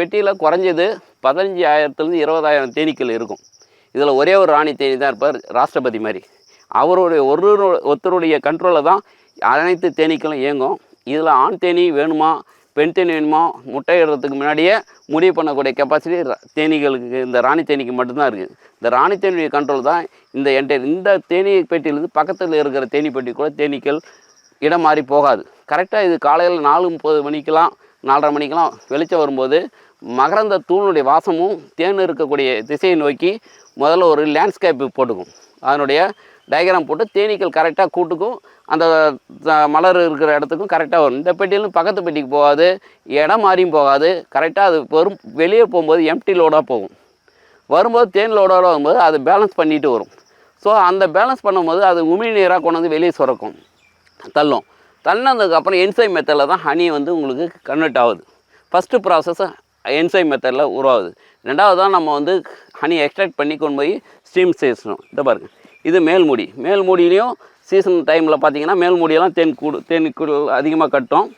பெட்டியில் குறைஞ்சது 15,000 20,000 தேனீக்கள் இருக்கும். இதில் ஒரே ஒரு ராணி தேனி தான் இருப்பார், ராஷ்டிரபதி மாதிரி. அவருடைய ஒருத்தருடைய கண்ட்ரோலில் தான் அனைத்து தேனீக்களும் இயங்கும். இதில் ஆண் தேனி வேணுமா பெண் தேனி வேணுமா முட்டை இடுறதுக்கு முன்னாடியே முடிவு பண்ணக்கூடிய கெப்பாசிட்டி தேனீகளுக்கு, இந்த ராணி தேனிக்கு மட்டும்தான் இருக்குது. இந்த ராணி தேனியுடைய கண்ட்ரோல் தான் இந்த தேனி பெட்டியிலேருந்து பக்கத்தில் இருக்கிற தேனி பெட்டி கூட தேனீக்கள் இடம் மாறி போகாது. கரெக்டாக இது காலையில் 4:30 மணிக்கெலாம் 4:30 மணிக்கெலாம் வெளிச்சம் வரும்போது மகரந்த தூணுடைய வாசமும் தேன் இருக்கக்கூடிய திசையை நோக்கி முதல்ல ஒரு லேண்ட்ஸ்கேப்பு போட்டுக்கும். அதனுடைய டயக்ராம் போட்டு தேனீக்கள் கரெக்டாக கூட்டுக்கும் அந்த மலர் இருக்கிற இடத்துக்கும் கரெக்டாக வரும். இந்த பெட்டியிலும் பக்கத்து பெட்டிக்கு போகாது, இடம் மாறியும் போகாது. கரெக்டாக அது வரும். வெளியே போகும்போது எம்டி லோடாக போகும். வரும்போது தேன் லோடோட வரும்போது அது பேலன்ஸ் பண்ணிட்டு வரும். ஸோ அந்த பேலன்ஸ் பண்ணும்போது அது உமிழ்நீராக கொண்டு வந்து வெளியே சுரக்கும், தள்ளும். தள்ளினதுக்கப்புறம் என்சைம் மெத்தடில் தான் ஹனி வந்து உங்களுக்கு கன்வெர்ட் ஆகுது. ஃபஸ்ட்டு ப்ராசஸ் என்சைம் மெத்தடில் உருவாகுது. ரெண்டாவது தான் நம்ம வந்து ஹனி எக்ஸ்ட்ராக்ட் பண்ணி கொண்டு போய் ஸ்டீம் செய்யணும். இதை பாருங்கள், இது மேல்மூடி. மேல்மூடியிலையும் சீசன் டைமில் பார்த்தீங்கன்னா மேல்மூடியெல்லாம் தேனீக்கள் அதிகமாக கட்டும்.